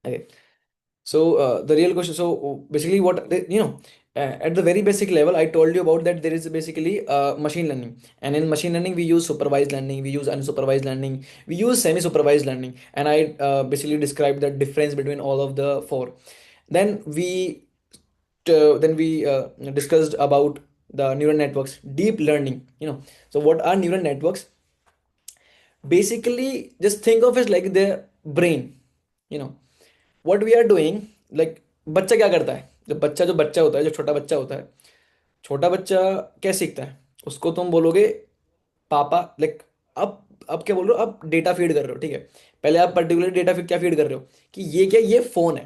Okay. So the real question. So basically, at the very basic level, I told you about that there is basically machine learning, and in machine learning we use supervised learning, we use unsupervised learning, we use semi-supervised learning, and I basically described the difference between all of the four. Then we discussed about the neural networks, deep learning. So what are neural networks? Basically, just think of it like the brain. you know what we are doing, like बच्चा क्या करता है, जो बच्चा होता है, जो छोटा बच्चा होता है, छोटा बच्चा क्या सीखता है? उसको तुम बोलोगे पापा, लाइक अब क्या बोल रहे हो, अब डेटा फीड कर रहे हो, ठीक है। पहले आप पर्टिकुलर डेटा फीड क्या फीड कर रहे हो कि ये फोन है,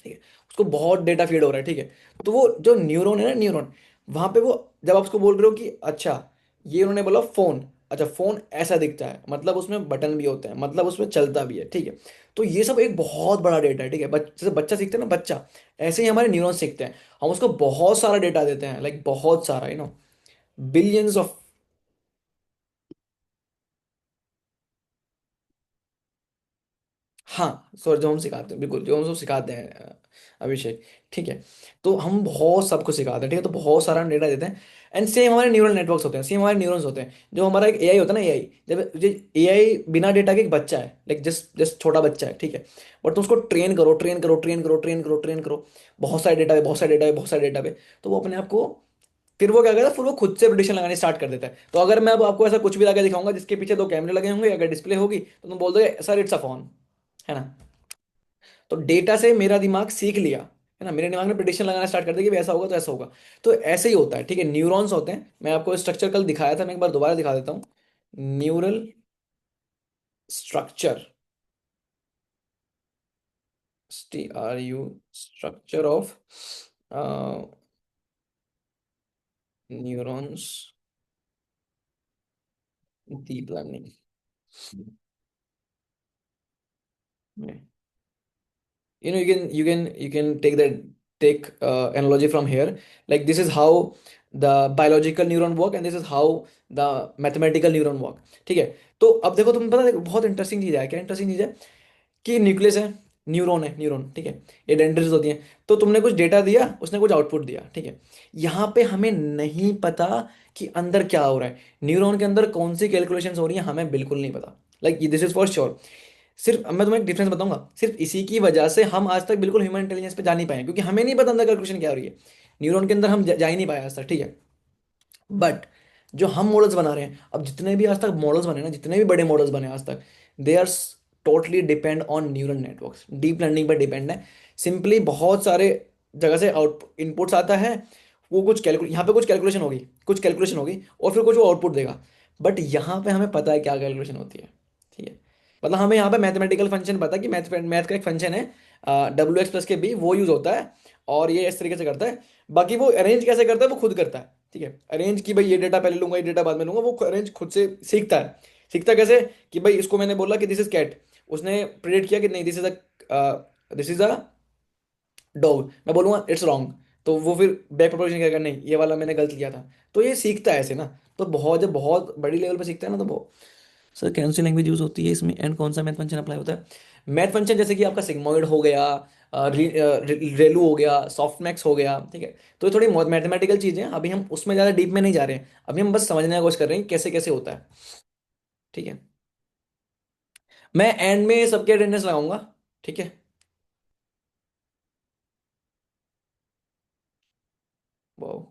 ठीक है। उसको बहुत डेटा फीड हो रहा है, ठीक है। तो वो जो न्यूरॉन है ना, न्यूरॉन, वहां पे वो, जब आप उसको बोल रहे हो कि अच्छा, ये उन्होंने बोला फोन, अच्छा फोन ऐसा दिखता है, मतलब उसमें बटन भी होते हैं, मतलब उसमें चलता भी है, ठीक है। तो ये सब एक बहुत बड़ा डेटा है, ठीक है। जैसे बच्चा सीखता है ना, बच्चा, ऐसे ही हमारे न्यूरॉन सीखते हैं। हम उसको बहुत सारा डेटा देते हैं, लाइक बहुत सारा, बिलियंस ऑफ। हाँ, सर, जो हम सिखाते हैं, बिल्कुल जो हम सब सिखाते हैं, अभिषेक, ठीक है। तो हम बहुत सब कुछ सिखाते हैं, ठीक है। तो बहुत सारा डेटा देते हैं। एंड सेम हमारे न्यूरल नेटवर्क्स होते हैं, सेम हमारे न्यूरॉन्स होते हैं। जो हमारा एक एआई होता है ना, एआई, जब एआई बिना डेटा के एक बच्चा है, लाइक जस्ट जस्ट छोटा बच्चा है, ठीक है। बट तुम उसको ट्रेन करो, ट्रेन करो, ट्रेन करो, ट्रेन करो, ट्रेन करो, बहुत सारे डेटा पे, बहुत सारे डेटा पे, बहुत सारे डेटा पे, तो वो अपने आप को, फिर वो क्या करता है, फिर वो खुद से प्रिडिक्शन लगाने स्टार्ट कर देता है। तो अगर मैं अब आपको ऐसा कुछ भी लगा दिखाऊंगा जिसके पीछे दो कैमरे लगे होंगे, अगर डिस्प्ले होगी, तो तुम बोल दोगे सर इट्स अ फोन, है ना। तो डेटा से मेरा दिमाग सीख लिया, है ना, मेरे दिमाग ने प्रिडिक्शन लगाना स्टार्ट कर दिया कि भी ऐसा होगा तो ऐसा होगा। तो ऐसे ही होता है, ठीक है। न्यूरॉन्स होते हैं, मैं आपको स्ट्रक्चर कल दिखाया था, मैं एक बार दोबारा दिखा देता हूँ। Neural structure, STRU, structure of neurons, deep learning. You can take analogy from here. Like this is how the biological neuron work, and this is how the mathematical neuron work, ठीक है। तो अब देखो, तुम पता है, बहुत इंटरेस्टिंग चीज है, क्या इंटरेस्टिंग चीज है, कि न्यूक्लियस है, न्यूरॉन है, न्यूरॉन, ठीक है। ये डेंड्रिट्स होती हैं। तो तुमने कुछ डेटा दिया, उसने कुछ आउटपुट दिया, ठीक है। यहाँ पे हमें नहीं पता कि अंदर क्या हो रहा है, न्यूरॉन के अंदर कौन सी कैलकुलेशंस हो रही हैं, हमें बिल्कुल नहीं पता। Like this is for sure. सिर्फ, अब मैं तुम्हें एक डिफरेंस बताऊंगा, सिर्फ इसी की वजह से हम आज तक बिल्कुल ह्यूमन इंटेलिजेंस पे जा नहीं पाए हैं, क्योंकि हमें नहीं पता अंदर कैलकुलेशन क्या हो रही है। न्यूरॉन के अंदर हम जा ही नहीं पाए आज तक, ठीक है। बट जो हम मॉडल्स बना रहे हैं, अब जितने भी आज तक मॉडल्स बने ना, जितने भी बड़े मॉडल्स बने आज तक, they are totally depend on neural networks, deep learning पर डिपेंड है। सिंपली बहुत सारे जगह से आउट इनपुट्स आता है, वो कुछ कैलकुले, यहाँ पे कुछ कैलकुलेशन होगी, कुछ कैलकुलेशन होगी, और फिर कुछ वो आउटपुट देगा। बट यहाँ पे हमें पता है क्या कैलकुलेशन होती है, ठीक है। मतलब हमें यहाँ पे मैथमेटिकल फंक्शन पता है कि मैथ मैथ का एक फंक्शन है, W x + k b, वो यूज होता है, और ये इस तरीके से करता है। बाकी वो अरेंज कैसे करता है, वो खुद करता है, ठीक है। अरेंज कि भाई ये डेटा पहले लूंगा, ये डेटा बाद में लूंगा, वो अरेंज खुद से सीखता है। सीखता कैसे, कि भाई इसको मैंने बोला कि दिस इज कैट, उसने प्रिडिक्ट किया कि नहीं, दिस इज अ डॉग, मैं बोलूंगा इट्स रॉन्ग, तो वो फिर बैक प्रोपोगेशन करेगा, नहीं ये वाला मैंने गलत लिया था। तो ये सीखता है ऐसे ना। तो बहुत, जब बहुत बड़ी लेवल पे सीखता है ना, तो बहुत। सर कौन सी लैंग्वेज यूज होती है इसमें, एंड कौन सा मैथ फंक्शन अप्लाई होता है? मैथ फंक्शन जैसे कि आपका सिग्मॉइड हो गया, रेलू हो गया, सॉफ्टमैक्स हो गया, ठीक है। तो ये थोड़ी मैथमेटिकल चीजें हैं, अभी हम उसमें ज़्यादा डीप में नहीं जा रहे हैं, अभी हम बस समझने की कोशिश कर रहे हैं कैसे कैसे होता है, ठीक है। मैं एंड में सबके अटेंडेंस लगाऊंगा, ठीक है। Wow,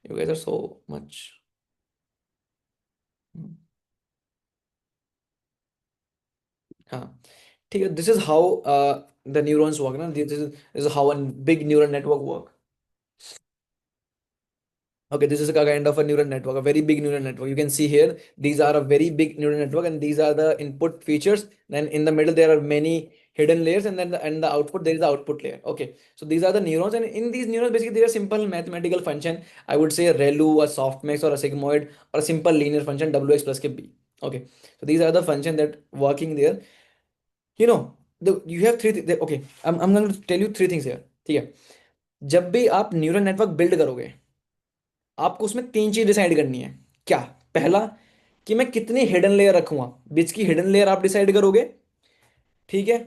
you guys are so much. हाँ, ठीक है। This is how the neurons work ना, this is how a big neural network work. Okay, this is a kind of a neural network, a very big neural network. You can see here, these are a very big neural network, and these are the input features. Then in the middle, there are many hidden layers, and then the output, there is the output layer. Okay, so these are the neurons, and in these neurons, basically, there are simple mathematical function. I would say a ReLU, a softmax, or a sigmoid, or a simple linear function W x + k b. Okay, so these are the function that working there. You have okay, I'm going to tell you three things here. ठीक है, जब भी आप neural network build करोगे, आपको उसमें तीन चीज डिसाइड करनी है। क्या? पहला, कि मैं कितनी हिडन लेयर रखूंगा, बीच की हिडन लेयर आप डिसाइड करोगे, ठीक है।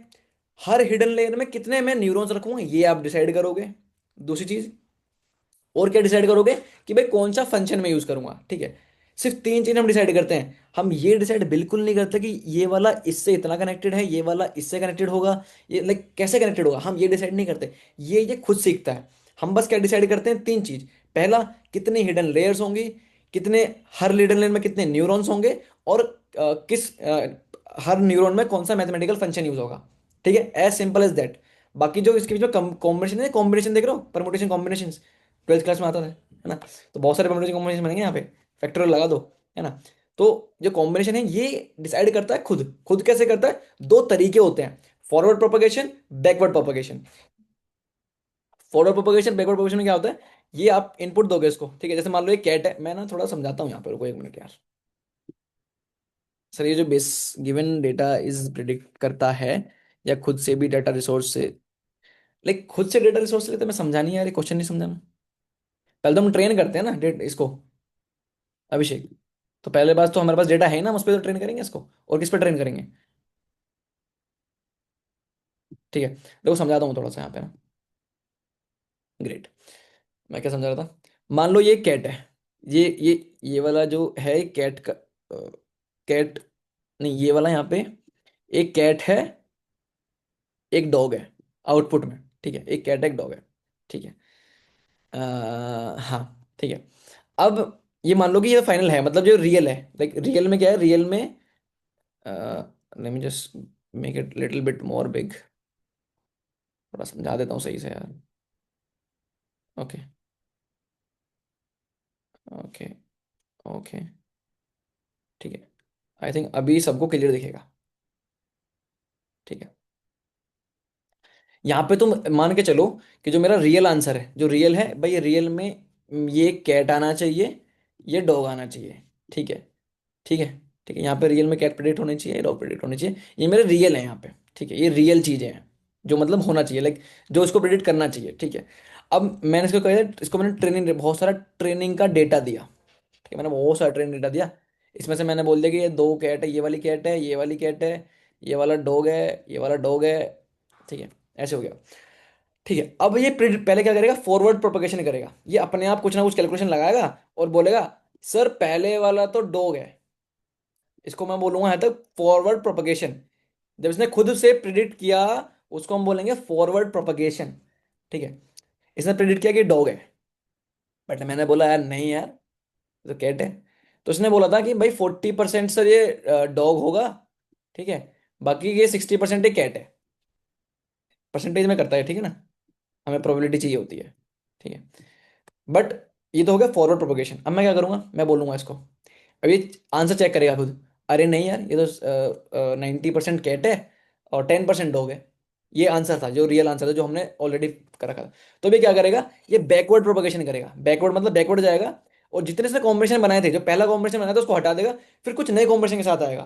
हर हिडन लेयर में कितने मैं न्यूरॉन्स रखूंगा ये आप डिसाइड करोगे। दूसरी चीज, और क्या डिसाइड करोगे, कि भाई कौन सा फंक्शन में यूज करूंगा। ठीक है, सिर्फ तीन चीज हम डिसाइड करते हैं। हम ये डिसाइड बिल्कुल नहीं करते कि ये वाला इससे इतना कनेक्टेड है, ये वाला इससे कनेक्टेड होगा, ये लाइक कैसे कनेक्टेड होगा, हम ये डिसाइड नहीं करते। ये खुद सीखता है। हम बस क्या डिसाइड करते हैं, तीन चीज। पहला, कितनी हिडन लेयर्स होंगी, कितने, हर हिडन लेयर में कितने न्यूरॉन्स होंगे, और हर न्यूरॉन में कौन सा मैथमेटिकल फंक्शन यूज होगा। ठीक है, एज सिंपल एज दैट। बाकी जो इसके बीच में कॉम्बिनेशन है, कॉम्बिनेशन देख रहे हो, परमुटेशन कॉम्बिनेशन, ट्वेल्थ क्लास में आता था, है ना। तो बहुत सारे परमुटेशन कॉम्बिनेशन बनेंगे यहाँ पे, फैक्टोरियल लगा दो, है ना। तो जो कॉम्बिनेशन है ये डिसाइड करता है खुद। खुद कैसे करता है, दो तरीके होते हैं, forward propagation, backward propagation. Forward propagation, backward propagation में क्या होता है, ये आप इनपुट दोगे इसको, ठीक है। जैसे मान लो ये कैट है, मैं ना थोड़ा समझाता हूँ यहाँ पर, रुको एक मिनट यार। सर ये जो base given data is predict करता है, या खुद से भी डाटा रिसोर्स से, लाइक खुद से डेटा रिसोर्स से लेते, मैं समझा नहीं यार, ये क्वेश्चन नहीं समझा मैं। पहले तो हम ट्रेन करते हैं ना डेट इसको, अभिषेक। तो पहले बात तो हमारे पास डेटा है ना, हम उस पर तो ट्रेन करेंगे इसको, और किस पर ट्रेन करेंगे। ठीक है, देखो समझाता हूँ थोड़ा सा यहाँ पे ना। ग्रेट। मैं क्या समझा रहा था, मान लो ये कैट है, ये वाला जो है कैट का, कैट, नहीं ये वाला यहाँ पे एक कैट है, एक डॉग है आउटपुट में। ठीक है, एक कैट है, एक डॉग है। ठीक है, हाँ ठीक है। अब ये मान लो कि ये फाइनल है, मतलब जो रियल है, लाइक रियल में क्या है, रियल में, late me just make it little bit more big, थोड़ा समझा देता हूँ सही से यार। ओके, ओके, ओके, ठीक है। आई थिंक अभी सबको क्लियर दिखेगा। ठीक है, यहाँ पे तुम मान के चलो कि जो मेरा रियल आंसर है, जो रियल है भाई, ये रियल में ये कैट आना चाहिए, ये डॉग आना चाहिए। ठीक है, ठीक है, ठीक है। यहाँ पे रियल में कैट प्रेडिक्ट होनी चाहिए, डॉग प्रेडिक्ट होनी चाहिए, ये मेरे रियल है यहाँ पे। ठीक है, ये रियल चीजें हैं, जो मतलब होना चाहिए, लाइक जो इसको प्रेडिक्ट करना चाहिए। ठीक है, अब मैंने इसको कहा, इसको मैंने ट्रेनिंग, बहुत सारा ट्रेनिंग का डेटा दिया। ठीक है, मैंने बहुत सारा ट्रेनिंग डेटा दिया। इसमें से मैंने बोल दिया कि ये दो कैट है, ये वाली कैट है, ये वाली कैट है, ये वाला डॉग है, ये वाला डॉग है। ठीक है, ऐसे हो गया। ठीक है, अब ये पहले क्या करेगा, फॉरवर्ड प्रोपगेशन करेगा। ये अपने आप कुछ ना कुछ कैलकुलेशन लगाएगा और बोलेगा सर पहले वाला तो डॉग है, इसको मैं बोलूंगा है तक फॉरवर्ड प्रोपगेशन। जब इसने खुद से प्रिडिक्ट किया, उसको हम बोलेंगे फॉरवर्ड प्रोपगेशन। ठीक है, इसने प्रिडिक्ट किया कि डॉग है, बट मैंने बोला यार नहीं यार, ये तो कैट है। तो इसने बोला था कि भाई 40% सर ये डॉग होगा, ठीक है, बाकी ये 60% ही कैट है। परसेंटेज में करता है, ठीक है ना, हमें प्रोबेबिलिटी चाहिए होती है। ठीक है, बट ये तो हो गया फॉरवर्ड प्रोपोगेशन। अब मैं क्या करूंगा, मैं बोलूंगा इसको, अब ये आंसर चेक करेगा खुद, अरे नहीं यार, ये तो 90% कैट है और 10% डॉग है। ये आंसर था, जो रियल आंसर था, जो हमने ऑलरेडी कर रखा था। तो ये क्या करेगा, ये बैकवर्ड प्रोपोगेशन करेगा। बैकवर्ड मतलब बैकवर्ड जाएगा, और जितने से कॉम्बिनेशन बनाए थे, जो पहला कॉम्बिनेशन बनाया था उसको हटा देगा, फिर कुछ नए कॉम्बिनेशन के साथ आएगा,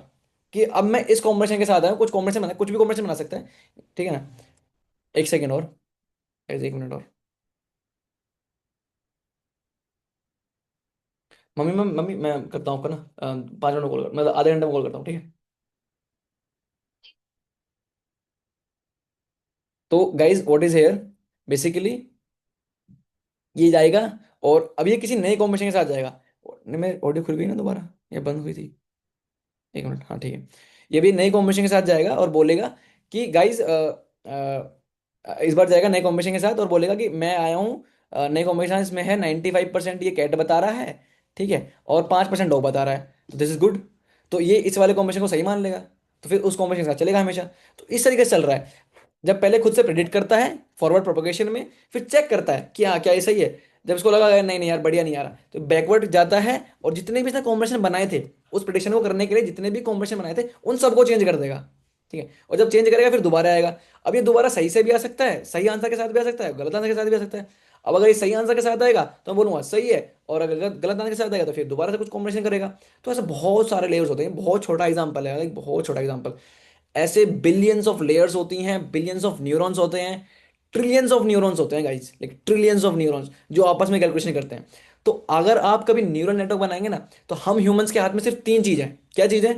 कि अब मैं इस कॉम्बिनेशन के साथ आया हूं, कुछ कॉम्बिनेशन बना, कुछ भी कॉम्बिनेशन बना सकते हैं। ठीक है ना। एक सेकेंड और, एक मिनट और। मम्मी मैं करता हूँ आपका ना, 5 मिनट में कॉल कर, मतलब आधे घंटे में कॉल करता हूँ, ठीक है। तो guys what is here, basically ये जाएगा, और अब ये किसी नए कॉम्बिनेशन के साथ जाएगा। नहीं, मैं ऑडियो खुल गई ना दोबारा, ये बंद हुई थी। एक मिनट, हाँ ठीक है। ये भी नई कॉम्बिनेशन के साथ जाएगा और बोलेगा कि गाइज, इस बार जाएगा नए कॉम्बिनेशन के साथ और बोलेगा कि मैं आया हूँ, नए कॉम्बिनेशन इसमें है 95% ये कैट बता रहा है, ठीक है, और 5% डॉग बता रहा है, तो दिस इज गुड। तो ये इस वाले कॉम्बिनेशन को सही मान लेगा, तो फिर उस कॉम्बिनेशन के साथ चलेगा हमेशा। तो इस तरीके से चल रहा है, जब पहले खुद से प्रेडिक्ट करता है फॉरवर्ड प्रोपगेशन में, फिर चेक करता है कि हाँ क्या ये सही है। जब इसको लगा नहीं नहीं यार बढ़िया नहीं आ रहा, तो बैकवर्ड जाता है, और जितने भी इसने कॉम्बिनेशन बनाए थे, उस प्रेडिक्शन को करने के लिए जितने भी कॉम्बिनेशन बनाए थे उन सबको चेंज कर देगा। ठीक है, और जब चेंज करेगा फिर दोबारा आएगा। अब ये दोबारा सही से भी आ सकता है, सही आंसर के साथ भी आ सकता है, गलत आंसर के साथ भी आ सकता है। अब अगर ये सही आंसर के साथ आएगा तो मैं बोलूंगा सही है, और अगर गलत गलत आंसर के साथ आएगा तो फिर दोबारा से कुछ कॉम्बिनेशन करेगा। तो ऐसे बहुत सारे लेयर्स होते हैं, बहुत छोटा एग्जांपल है, एक बहुत छोटा एग्जांपल। ऐसे बिलियंस ऑफ लेयर्स होती हैं, बिलियंस ऑफ न्यूरॉन्स होते हैं, ट्रिलियंस ऑफ न्यूरॉन्स होते हैं guys, like trillions of neurons जो आपस में कैलकुलेशन करते हैं। तो अगर आप कभी न्यूरल नेटवर्क बनाएंगे ना, तो हम ह्यूमंस के हाथ में सिर्फ तीन चीज है। क्या चीज है,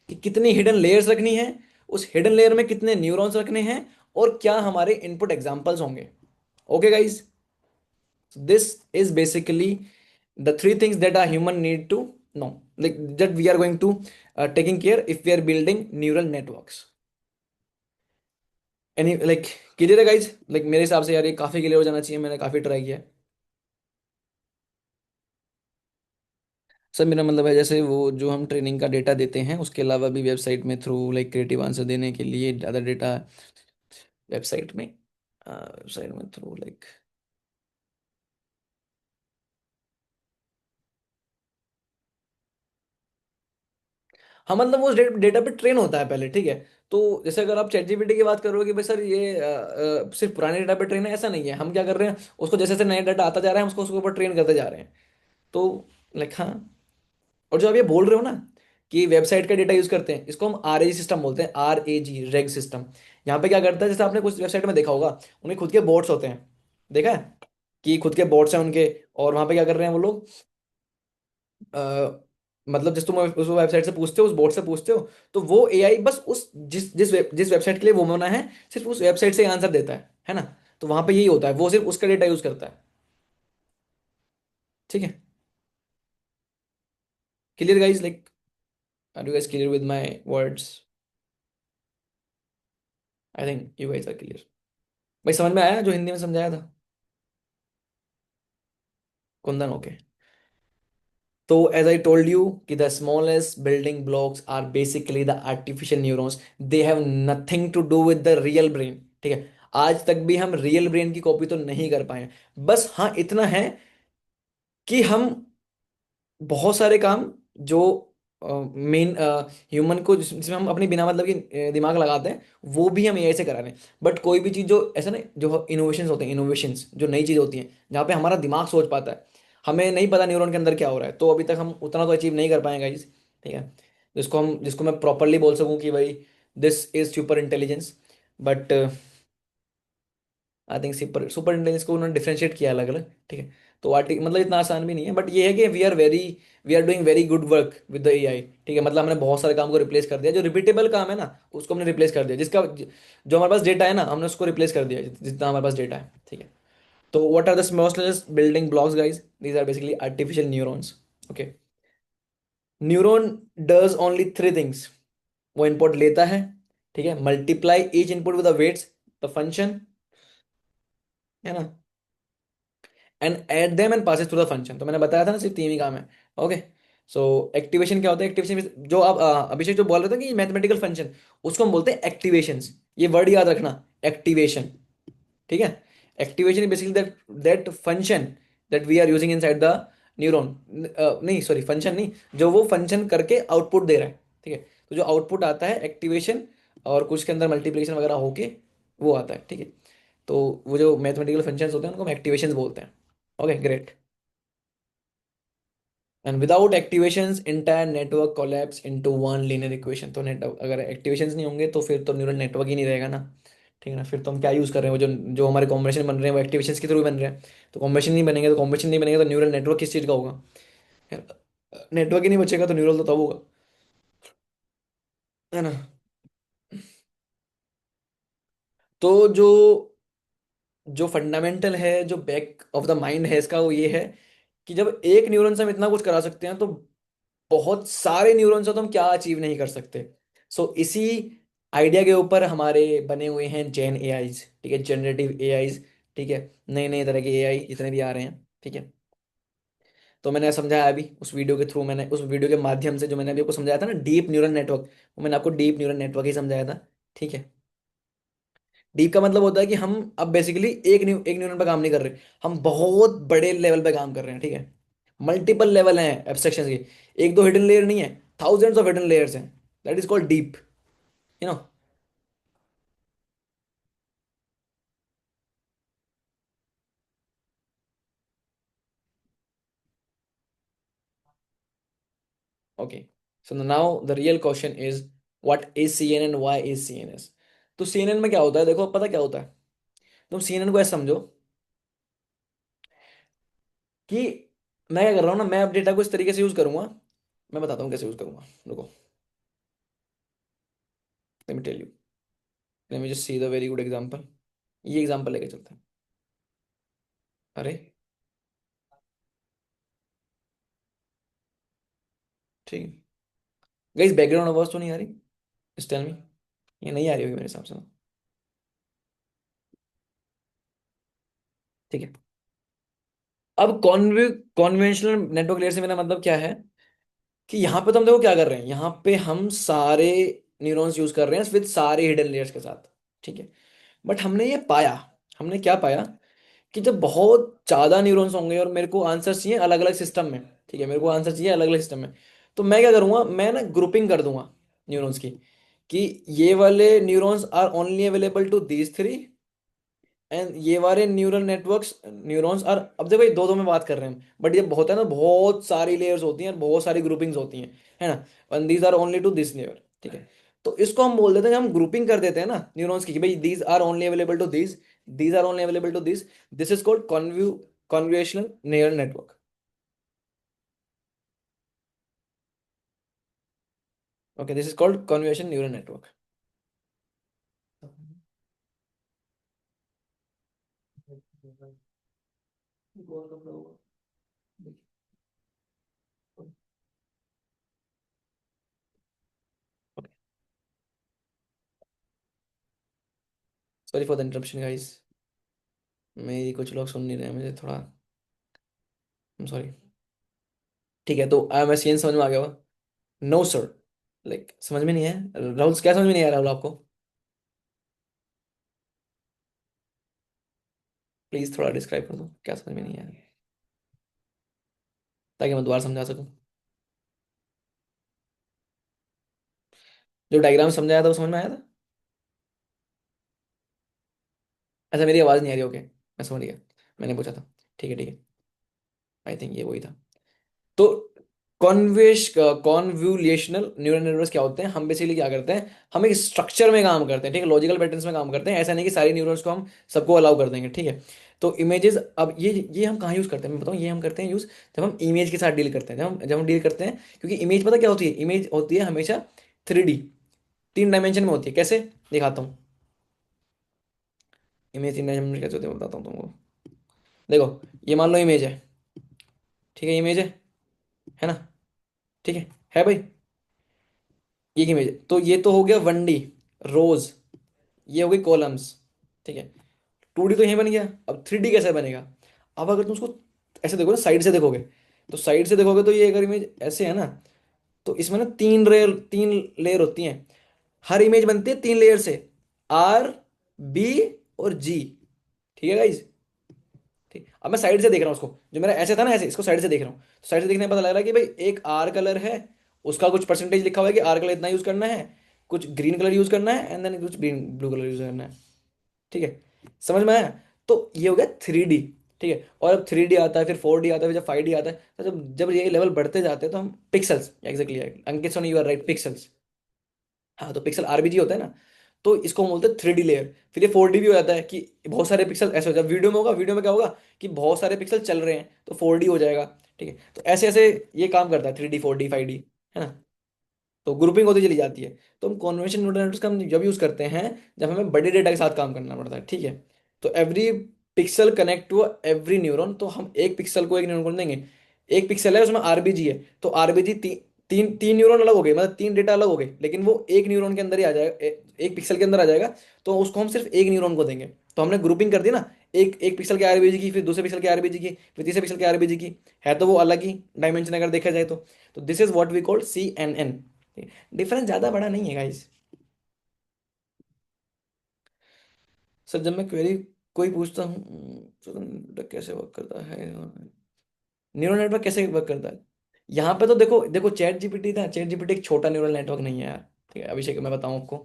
कि कितनी हिडन लेयर्स रखनी है, उस हिडन लेयर में कितने न्यूरॉन्स रखने हैं और क्या हमारे इनपुट एग्जांपल्स होंगे। Okay guys, this is basically the three things that a human need to know, like that we are going to taking care if we are building neural networks। Any like clear है guys? Like मेरे हिसाब से यार ये काफी clear हो जाना चाहिए, मैंने काफी ट्राई किया है। सर मेरा मतलब है जैसे वो जो हम ट्रेनिंग का डेटा देते हैं उसके अलावा भी वेबसाइट में थ्रू लाइक क्रिएटिव आंसर देने के लिए ज़्यादा डेटा वेबसाइट में वेबसाइट में थ्रू लाइक। हाँ मतलब वो डेटा पे ट्रेन होता है पहले, ठीक है। तो जैसे अगर आप चैट जीपीटी की बात करोगे भाई सर ये सिर्फ पुराने डेटा पे ट्रेन है, ऐसा नहीं है। हम क्या कर रहे हैं, उसको जैसे जैसे नया डाटा आता जा रहा है हम उसको उसके ऊपर ट्रेन करते जा रहे हैं। तो लाइक हाँ। और जो आप ये बोल रहे हो ना कि वेबसाइट का डेटा यूज करते हैं, इसको हम आर ए जी सिस्टम बोलते हैं, आर ए जी रेग सिस्टम। यहाँ पे क्या करता है, जैसे आपने कुछ वेबसाइट में देखा होगा, उन्हें खुद के बोट्स होते हैं, देखा है कि खुद के बोट्स हैं उनके। और वहां पे क्या कर रहे हैं वो लोग, मतलब जिस तुम उस वेबसाइट से पूछते हो, उस बोट से पूछते हो, तो वो एआई बस उस जिस वेबसाइट के लिए वो बना है सिर्फ उस वेबसाइट से आंसर देता है ना। तो वहां पे यही होता है, वो सिर्फ उसका डेटा यूज करता है। ठीक है, clear guys? Like are you guys clear with my words? I think you guys are clear. भाई समझ में आया जो हिंदी में समझाया था? कुंदन, ओके। तो एज आई टोल्ड यू कि the smallest building blocks are basically the artificial neurons, they have nothing to do with the real brain. ठीक है, आज तक भी हम रियल ब्रेन की कॉपी तो नहीं कर पाए हैं। बस हाँ इतना है कि हम बहुत सारे काम जो मेन ह्यूमन को जिसमें हम अपनी बिना मतलब की दिमाग लगाते हैं, वो भी हम एआई से करा रहे हैं। बट कोई भी चीज़ जो ऐसा नहीं, जो इनोवेशंस होते हैं, इनोवेशंस जो नई चीज़ होती हैं जहाँ पे हमारा दिमाग सोच पाता है, हमें नहीं पता न्यूरॉन के अंदर क्या हो रहा है, तो अभी तक हम उतना तो अचीव नहीं कर पाएंगे गाइस। ठीक है, जिसको मैं प्रॉपरली बोल सकूं कि भाई this is super intelligence. But I think super super intelligence को उन्होंने डिफरेंशिएट किया अलग अलग। ठीक है, तो आर्टिक मतलब इतना आसान भी नहीं है, बट ये है कि we are doing very good work with the AI. ठीक है, मतलब हमने बहुत सारे काम को रिप्लेस कर दिया, जो रिपीटेबल काम है ना उसको हमने रिप्लेस कर दिया, जो हमारे पास डेटा है ना हमने उसको रिप्लेस कर दिया जितना हमारे पास डेटा है। ठीक है, तो what are the smallest building blocks guys? These are basically artificial neurons. Okay, neuron does only three things. वो इनपुट लेता है, ठीक है, multiply each input with the weights, the function, है ना, and add them and passes through the function. तो मैंने बताया था ना सिर्फ तीन ही काम है। ओके, सो एक्टिवेशन क्या होता है? एक्टिवेशन जो आप अभिषेक जो बोल रहे थे कि मैथमेटिकल फंक्शन, उसको हम बोलते हैं एक्टिवेशंस। ये वर्ड याद रखना, एक्टिवेशन। ठीक है, activation is basically that that function that we are using inside the neuron. नहीं सॉरी, फंक्शन नहीं, जो वो फंक्शन करके आउटपुट दे रहा है। ठीक है, तो जो आउटपुट आता है एक्टिवेशन, और कुछ के अंदर मल्टीप्लिकेशन वगैरह होके वो आता है। ठीक है, तो वो जो मैथमेटिकल फंक्शंस होते हैं उनको हम एक्टिवेशंस बोलते हैं। Okay great. And without activations entire network collapse into one linear equation. तो नेट अगर एक्टिवेशंस नहीं होंगे तो फिर तो न्यूरल नेटवर्क ही नहीं रहेगा ना। ठीक है ना, फिर तो हम क्या यूज़ कर रहे हैं, वो जो जो हमारे कॉम्बिनेशन बन रहे हैं वो एक्टिवेशंस के थ्रू बन रहे हैं। तो कॉम्बिनेशन नहीं बनेगा तो न्यूरल नेटवर्क किस चीज़ का होगा? नेटवर्क ही नहीं बचेगा तो न्यूरल तो तब होगा, है ना। तो जो जो फंडामेंटल है, जो बैक ऑफ द माइंड है इसका, वो ये है कि जब एक न्यूरॉन से हम इतना कुछ करा सकते हैं तो बहुत सारे न्यूरॉन से तो हम क्या अचीव नहीं कर सकते। सो इसी आइडिया के ऊपर हमारे बने हुए हैं जेन एआईज। ठीक है, जनरेटिव एआईज। ठीक है, नए नए तरह के एआई जितने भी आ रहे हैं। ठीक है, तो मैंने समझाया अभी उस वीडियो के थ्रू, मैंने उस वीडियो के माध्यम से जो मैंने अभी आपको समझाया था ना डीप न्यूरल नेटवर्क, वो मैंने आपको डीप न्यूरल नेटवर्क ही समझाया था। ठीक है, डीप का मतलब होता है कि हम अब बेसिकली एक न्यूरॉन पे काम नहीं कर रहे, हम बहुत बड़े लेवल पे काम कर रहे हैं। ठीक है, मल्टीपल लेवल हैं एब्स्ट्रैक्शन के, एक दो हिडन लेयर नहीं है, थाउजेंड्स ऑफ हिडन लेयर्स हैं। That is called deep, you know. Okay, so now the real question is what is CNN, why is CNS? तो सीएनएन में क्या होता है, देखो पता क्या होता है? तुम सीएनएन को ऐसे समझो कि मैं क्या कर रहा हूँ ना, मैं अब डेटा को इस तरीके से यूज करूंगा। मैं बताता हूँ कैसे यूज करूंगा, देखो। Let me tell you, let me just see the very good example. ये एग्जांपल लेके चलते हैं। अरे ठीक है गाइस, बैकग्राउंड आवाज तो नहीं आ रही? Just tell me. ये नहीं आ रही होगी मेरे हिसाब से तो। ठीक है। अब कॉन्वेंशनल नेटवर्क लेयर से मेरा मतलब क्या है, कि यहाँ पे तो हम देखो क्या कर रहे हैं, यहाँ पे हम सारे न्यूरॉन्स यूज कर रहे हैं विद सारे हिडन लेयर्स के साथ। ठीक है। बट हमने ये पाया, हमने क्या पाया, कि जब बहुत ज्यादा न्यूरॉन्स होंगे और मेरे को आंसर चाहिए अलग अलग सिस्टम में, ठीक है, मेरे को आंसर चाहिए अलग अलग सिस्टम में, तो मैं क्या करूंगा, मैं ना ग्रुपिंग कर दूंगा न्यूरॉन्स की, कि ये वाले neurons are only available to these three, and ये वाले न्यूरल नेटवर्क्स न्यूरॉन्स आर, अब देखो ये दो दो में बात कर रहे हैं, बट ये बहुत है ना, बहुत सारी लेयर्स होती हैं, बहुत सारी ग्रुपिंग्स होती हैं, है ना, and these are only to this layer. ठीक है। तो इसको हम बोल देते हैं, हम ग्रुपिंग कर देते हैं ना न्यूरॉन्स की, कि भाई these are only available to this, these are only available to this, this is called convolutional neural network. Okay, this is called convolution neural network. Sorry for the interruption guys, मेरी कुछ लोग सुन नहीं रहे हैं, मुझे थोड़ा सॉरी। ठीक है, तो आई एम एस समझ में आ गया होगा। नो सर, लाइक समझ में नहीं है राहुल, क्या समझ में नहीं आ रहा राहुल आपको? प्लीज थोड़ा डिस्क्राइब कर दो क्या समझ में नहीं आ रहा, ताकि मैं दोबारा समझा सकूं। जो डायग्राम समझाया था वो समझ में आया था? अच्छा, मेरी आवाज नहीं आ रही, ओके मैं समझ गया, मैंने पूछा था। ठीक है ठीक है, आई थिंक ये वही था। तो कॉन्व्यूलेशनल न्यूरल नेटवर्क्स क्या होते हैं, हम बेसिकली क्या करते हैं, हम एक स्ट्रक्चर में काम करते हैं, ठीक है, लॉजिकल पैटर्न्स में काम करते हैं, ऐसा नहीं कि सारी न्यूरॉन्स को हम सबको अलाउ कर देंगे। ठीक है। तो इमेजेस, अब ये हम कहाँ यूज करते हैं मैं बताऊँ, ये हम करते हैं यूज जब हम इमेज के साथ डील करते हैं, जब हम डील करते हैं, क्योंकि इमेज पता क्या होती है, इमेज होती है हमेशा 3D, 3 डायमेंशन में होती है। कैसे दिखाता हूँ, इमेज 3 डायमेंशन में कैसे होती है मैं बताता हूँ तुमको। देखो, ये मान लो इमेज है, ठीक है, इमेज है ना, ठीक है भाई, ये इमेज है, तो ये तो हो गया 1D रोज, ये हो गई कॉलम्स। ठीक है। 2D तो यही बन गया, अब 3D कैसे बनेगा, अब अगर तुम उसको ऐसे देखो ना, साइड से देखोगे, तो साइड से देखोगे तो ये अगर इमेज ऐसे है ना, तो इसमें ना 3 लेयर होती हैं, हर इमेज बनती है 3 लेयर से, R, B और G। ठीक है गाइज। ठीक, अब मैं साइड से देख रहा हूँ उसको, जो मेरा ऐसे था ना, ऐसे इसको साइड से देख रहा हूँ, तो साइड से देखने में पता लग रहा है कि भाई एक आर कलर है, उसका कुछ परसेंटेज लिखा हुआ है कि आर कलर इतना यूज करना है, कुछ ग्रीन कलर यूज करना है, एंड देन कुछ ग्रीन ब्लू कलर यूज करना है। ठीक है, समझ में आया? तो ये हो गया 3D। ठीक है, और अब 3D आता है, फिर 4D आता है, फिर जब 5D आता है, तो जब जब ये लेवल बढ़ते जाते हैं तो हम pixels, exactly Ankit Soni, you are right, pixels. हाँ, तो पिक्सल आरबीजी होता है ना, तो इसको हम बोलते हैं 3D लेयर। फिर ये 4D भी हो जाता है, कि बहुत सारे पिक्सल ऐसे हो जाए, वीडियो में होगा, वीडियो में क्या होगा, कि बहुत सारे पिक्सल चल रहे हैं तो 4D हो जाएगा। ठीक है, तो ऐसे ऐसे ये काम करता है, 3D 4D 5D, है ना, तो ग्रुपिंग होती चली जाती है। तो हम कन्वोल्यूशन न्यूरल नेटवर्क्स का हम जब यूज करते हैं, जब हमें बड़े डेटा के साथ काम करना पड़ता है। ठीक है, तो every pixel connect to every neuron, तो हम एक पिक्सल को एक न्यूरॉन को देंगे, एक पिक्सल है उसमें आरबीजी है, तो आरबीजी तीन तीन न्यूरॉन अलग हो गए, मतलब 3 डेटा अलग हो गए, लेकिन वो एक न्यूरॉन के अंदर ही आ जाएगा, एक पिक्सल के अंदर आ जाएगा, तो उसको हम सिर्फ एक न्यूरॉन को देंगे। तो हमने ग्रुपिंग कर दी ना, एक एक पिक्सल के आरबीजी की, फिर दूसरे पिक्सल के आरबीजी की, फिर तीसरे पिक्सल के आरबीजी की, है तो वो अलग ही डायमेंशन अगर देखा जाए तो this is what we called CNN। Difference ज्यादा बड़ा नहीं है गाइस। सर जब मैं क्वेरी कोई पूछता हूँ, तो कैसे वर्क करता है, न्यूरल नेटवर्क कैसे वर्क करता है, यहाँ पे तो देखो देखो, चैट जीपीटी था, चैट जीपीटी एक छोटा न्यूरल नेटवर्क नहीं है यार। ठीक है अभिषेक, मैं बताऊँ आपको,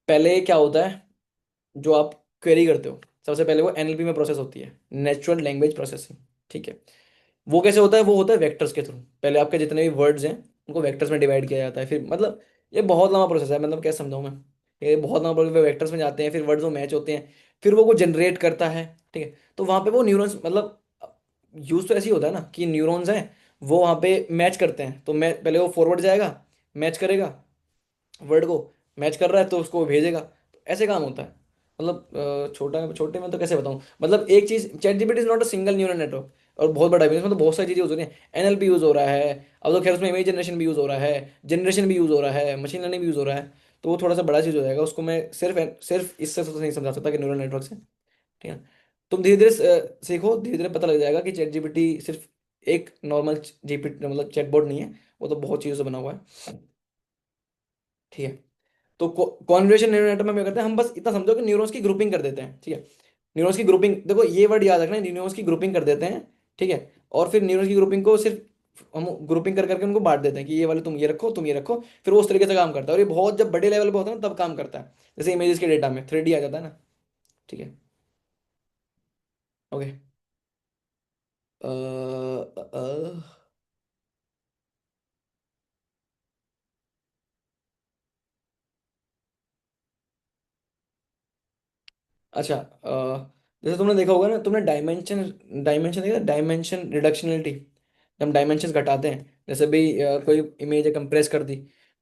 पहले क्या होता है, जो आप क्वेरी करते हो, सबसे पहले वो NLP में प्रोसेस होती है, नेचुरल लैंग्वेज प्रोसेसिंग। ठीक है, वो कैसे होता है, वो होता है वेक्टर्स के थ्रू, पहले आपके जितने भी वर्ड्स हैं उनको वेक्टर्स में डिवाइड किया जाता है, फिर मतलब ये बहुत लंबा प्रोसेस है, मतलब कैसे समझाऊं मैं, ये बहुत लंबा प्रोसेस, वेक्टर्स में जाते हैं, फिर वर्ड्स वो मैच होते हैं, फिर वो जनरेट करता है। ठीक है, तो वहाँ पे वो न्यूरॉन्स, मतलब यूज तो ऐसे ही होता है ना, कि न्यूरॉन्स हैं, वो वहाँ पे मैच करते हैं, तो मैं पहले वो फॉरवर्ड जाएगा, मैच करेगा वर्ड को, मैच कर रहा है तो उसको भेजेगा। तो ऐसे काम होता है। मतलब छोटा छोटे में तो कैसे बताऊं, मतलब एक चीज, chat GPT is not a single neural network, और बहुत बड़ा है इसमें, तो बहुत सारी चीजें यूज हो रही हैं। एनएलपी यूज हो रहा है, अब तो खैर उसमें इमेज जनरेशन भी यूज हो रहा है, जनरेशन भी यूज हो रहा है, मशीन लर्निंग भी यूज हो रहा है। तो वो थोड़ा सा बड़ा चीज हो जाएगा, उसको मैं सिर्फ सिर्फ इससे तो नहीं समझा सकता कि न्यूरल नेटवर्क से। ठीक है। तुम धीरे धीरे सीखो, धीरे धीरे पता लग जाएगा कि चैट जीपीटी सिर्फ एक नॉर्मल जीपीटी मतलब चैटबॉट नहीं है, वो तो बहुत चीज़ों से बना हुआ है। ठीक है। तो कॉन्वर्सेशन न्यूरल नेटवर्क में क्या करते हैं हम, बस इतना समझो कि न्यूरॉन्स की ग्रुपिंग कर देते हैं। ठीक है। न्यूरॉन्स की ग्रुपिंग, देखो ये वर्ड याद रखना, न्यूरॉन्स की ग्रुपिंग कर देते हैं। ठीक है। और फिर न्यूरॉन्स की ग्रुपिंग को सिर्फ हम ग्रुपिंग कर करके उनको बांट देते हैं कि ये वाले तुम ये रखो, तुम ये रखो। फिर वो उस तरीके से काम करता है, और ये बहुत जब बड़े लेवल पे होता है ना तब काम करता है। जैसे इमेजेस के डेटा में 3D आ जाता है ना। ठीक है। ओके। अच्छा, जैसे तुमने देखा होगा ना, तुमने डायमेंशन डायमेंशन देखा, डायमेंशन रिडक्शनलिटी, जब हम डायमेंशन घटाते हैं, जैसे भी कोई इमेज है कंप्रेस कर दी,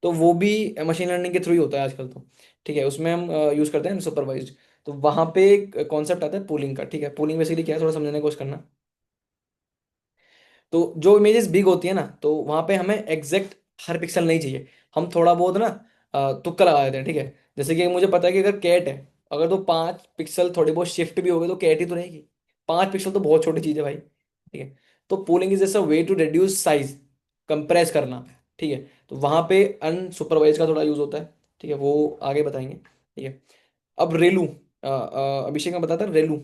तो वो भी मशीन लर्निंग के थ्रू ही होता है आजकल तो। ठीक है। उसमें हम यूज करते हैं सुपरवाइज्ड। तो वहां पे एक कॉन्सेप्ट आता है पूलिंग का। ठीक है। पूलिंग बेसिकली क्या है, थोड़ा समझने की कोशिश करना। तो जो इमेजेस बिग होती है ना, तो वहां पे हमें एग्जैक्ट हर पिक्सल नहीं चाहिए। हम थोड़ा बहुत ना तुक्का लगा देते हैं। ठीक है। जैसे कि मुझे पता है कि अगर कैट है, अगर तो 5 पिक्सल थोड़ी बहुत शिफ्ट भी हो गए तो कैट ही तो रहेगी। 5 पिक्सल तो बहुत छोटी चीज है भाई। ठीक है। तो पोलिंग इज जैसा way to reduce size, compress करना। ठीक है। तो वहां पे अनसुपरवाइज का थोड़ा यूज होता है। ठीक है, वो आगे बताएंगे। ठीक है। अब रेलू, अभिषेक में बताता है रेलू।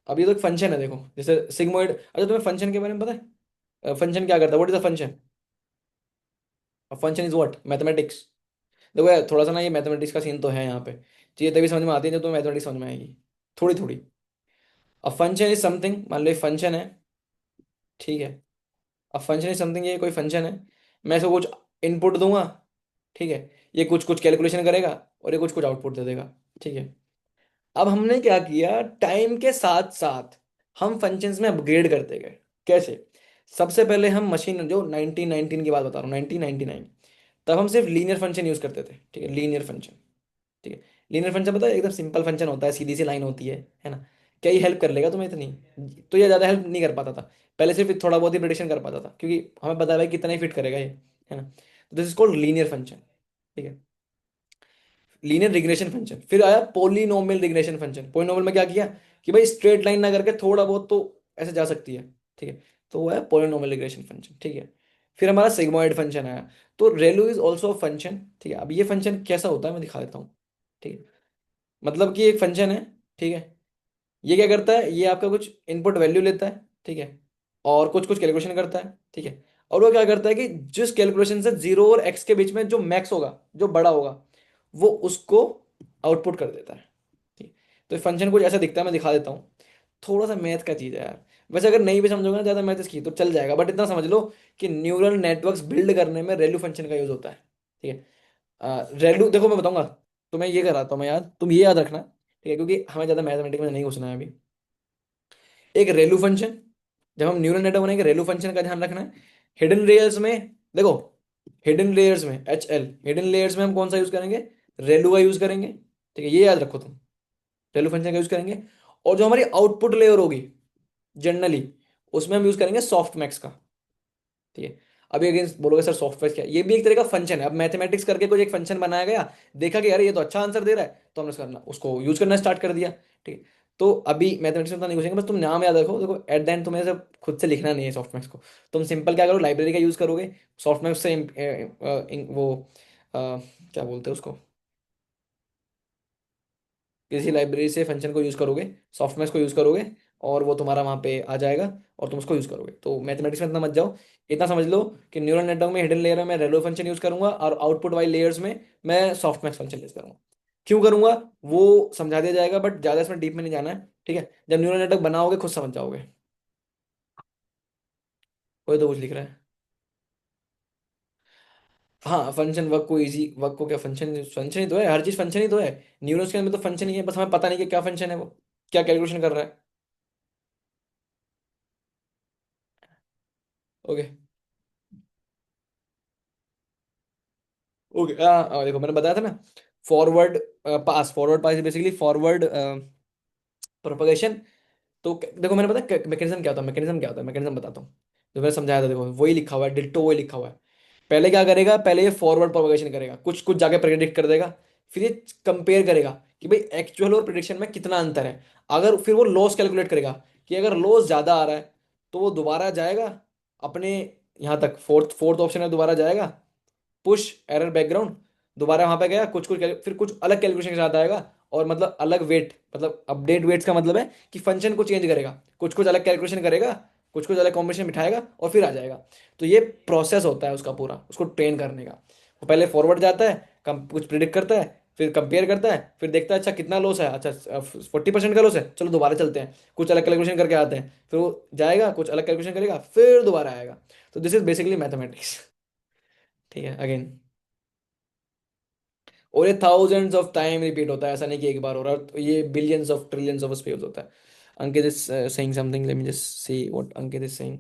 अब ये तो एक फंक्शन है, देखो जैसे सिग्मोइड। अच्छा, तुम्हें फंक्शन के बारे में पता है? फंक्शन क्या करता है, what is a function? Function is what, mathematics. देखो यार, थोड़ा सा ना ये मैथमेटिक्स का सीन तो है यहाँ पे, चीजें तभी समझ में आती है जब तुम्हें मैथमेटिक्स समझ में आएगी, थोड़ी थोड़ी। अब फंक्शन इज समथिंग, मान लो एक फंक्शन है। ठीक है। अब फंक्शन इज समथिंग, ये कोई फंक्शन है, मैं इसको कुछ इनपुट दूंगा। ठीक है। ये कुछ कुछ कैलकुलेशन करेगा, और ये कुछ कुछ आउटपुट दे देगा। ठीक है। अब हमने क्या किया, टाइम के साथ साथ हम फंक्शंस में अपग्रेड करते गए। कैसे? सबसे पहले हम मशीन, जो 1919 की बात बता रहा हूँ, 1999, तब हम सिर्फ लीनियर फंक्शन यूज करते थे। ठीक है, लीनियर फंक्शन। ठीक है। लीनियर फंक्शन पता है, एकदम सिंपल फंक्शन होता है, सीधी सी लाइन होती है ना। क्या ये हेल्प कर लेगा तुम्हें इतनी? तो ये ज़्यादा हेल्प नहीं कर पाता था। पहले सिर्फ थोड़ा बहुत ही प्रिडिक्शन कर पाता था, क्योंकि हमें पता है भाई कितना ही फिट करेगा ये, है ना। तो this is called linear function. ठीक है। लीनियर रिग्रेशन फंक्शन, फिर आया पोलिनोमियल रिग्रेशन फंक्शन। पोलिनोमियल में क्या किया कि भाई स्ट्रेट लाइन ना करके थोड़ा बहुत तो ऐसे जा सकती है। ठीक है। तो वो है पोलिनोमियल रिग्रेशन फंक्शन। ठीक है। फिर हमारा सिग्मोइड फंक्शन आया। तो रेलू इज ऑल्सो फंक्शन। ठीक है। अब ये फंक्शन कैसा होता है मैं दिखा देता हूँ। ठीक है। मतलब कि एक फंक्शन है। ठीक है। ये क्या करता है, ये आपका कुछ इनपुट वैल्यू लेता है। ठीक है। और कुछ कुछ कैलकुलेशन करता है। ठीक है। और वो क्या करता है कि जिस कैलकुलेशन से 0 और x के बीच में जो मैक्स होगा, जो बड़ा होगा, वो उसको आउटपुट कर देता है। ठीक। तो फंक्शन कुछ ऐसा दिखता है, मैं दिखा देता हूँ। थोड़ा सा मैथ का चीज है यार। वैसे अगर नहीं भी समझोगे ना ज्यादा मैथ इसकी, तो चल जाएगा, बट इतना समझ लो कि न्यूरल नेटवर्क्स बिल्ड करने में रेलू फंक्शन का यूज होता है। ठीक है। रेलू देखो मैं बताऊंगा, तुम्हें ये कराता हूँ मैं याद, तुम ये याद रखना। ठीक है, क्योंकि हमें ज्यादा मैथमेटिक्स में नहीं घुसना है अभी। एक रेलू फंक्शन, जब हम न्यूरल नेटवर्क बनाएंगे, रेलू फंक्शन का ध्यान रखना है। हिडन लेयर्स में, देखो, हिडन लेयर्स में HL, हिडन लेयर्स में हम कौन सा यूज करेंगे? रेलू का यूज करेंगे। ठीक है, ये याद रखो तुम, रेलू फंक्शन का यूज करेंगे। और जो हमारी आउटपुट लेयर होगी जनरली, उसमें हम यूज करेंगे सॉफ्ट मैक्स का। ठीक है। अभी अगेन बोलोगे सर सॉफ्टवेयर क्या है? ये भी एक तरह का फंक्शन है। अब मैथमेटिक्स करके कुछ एक फंक्शन बनाया गया, देखा कि यार ये तो अच्छा आंसर दे रहा है, तो हमने उसको यूज करना स्टार्ट कर दिया। ठीक है। तो अभी मैथमेटिक्स में तो नहीं घुसेंगे, बस तुम नाम याद रखो। देखो एट द एंड तुम्हें सब खुद से लिखना नहीं है सॉफ्टमैक्स को। तुम सिंपल क्या करो, लाइब्रेरी का यूज करोगे, सॉफ्टमैक्स से वो क्या बोलते हैं उसको, किसी लाइब्रेरी से फंक्शन को यूज करोगे, सॉफ्टवेयर को यूज करोगे, और वो तुम्हारा वहां पे आ जाएगा, और तुम उसको यूज करोगे। तो मैथमेटिक्स में इतना मत जाओ, इतना समझ लो कि न्यूरल नेटवर्क में हिडन लेयर में मैं रेलो फंक्शन यूज करूंगा, और आउटपुट वाली लेयर्स में मैं सॉफ्टवेयर फंक्शन यूज करूंगा। क्यों करूंगा वो समझा दिया जाएगा, बट ज्यादा इसमें डीप में नहीं जाना है। ठीक है, जब न्यूरल नेटवर्क बनाओगे खुद समझ जाओगे। कोई तो कुछ लिख रहा है। हाँ, फंक्शन वर्क को इजी, वर्क को क्या, फंक्शन फंक्शन ही तो है, हर चीज फंक्शन ही तो है। न्यूरल्स के अंदर तो फंक्शन ही है, बस हमें पता नहीं कि क्या फंक्शन है वो, क्या कैलकुलेशन कर रहा है। ओके। ओके, हाँ हाँ, देखो मैंने बताया था ना, फॉरवर्ड पास, फॉरवर्ड पास बेसिकली फॉरवर्ड प्रोपगेशन। तो देखो मैंने पता मैकेनिज्म क्या होता है, मैकेनिज्म क्या होता है, मैकेनिज्म बताता हूँ। जो मैंने समझाया था, देखो वही लिखा हुआ है, डिट्टो वही लिखा हुआ है। पहले क्या करेगा, पहले ये फॉरवर्ड प्रोपगेशन करेगा, कुछ कुछ जाके प्रेडिक्ट कर देगा। फिर ये कंपेयर करेगा कि भाई एक्चुअल और प्रिडिक्शन में कितना अंतर है। अगर फिर वो लॉस कैलकुलेट करेगा कि अगर लॉस ज्यादा आ रहा है तो वो दोबारा जाएगा अपने यहाँ तक, फोर्थ फोर्थ ऑप्शन में दोबारा जाएगा, पुश एरर बैकग्राउंड। दोबारा वहां पे गया, कुछ कुछ फिर कुछ अलग कैलकुलेशन के साथ आएगा। और मतलब अलग वेट, मतलब अपडेट वेट्स का मतलब है कि फंक्शन को चेंज करेगा, कुछ कुछ अलग कैलकुलेशन करेगा, कुछ कुछ अलग कॉम्बिनेशन बिठाएगा और फिर आ जाएगा। तो ये प्रोसेस होता है उसका पूरा, उसको ट्रेन करने का। वो पहले फॉरवर्ड जाता है, कुछ प्रिडिक्ट करता है, फिर कंपेयर करता है, फिर देखता है अच्छा कितना लॉस है, अच्छा 40% का लॉस है, चलो दोबारा चलते हैं, कुछ अलग कैलकुलेशन करके आते हैं, फिर वो जाएगा कुछ अलग कैलकुलेशन करेगा, फिर दोबारा आएगा। तो दिस इज बेसिकली मैथमेटिक्स। ठीक है, अगेन। और ये थाउजेंड्स ऑफ टाइम रिपीट होता है, ऐसा नहीं कि एक बार हो रहा है, तो ये billions of trillions of space होता है। Ankit is saying something, let me just see what Ankit is saying.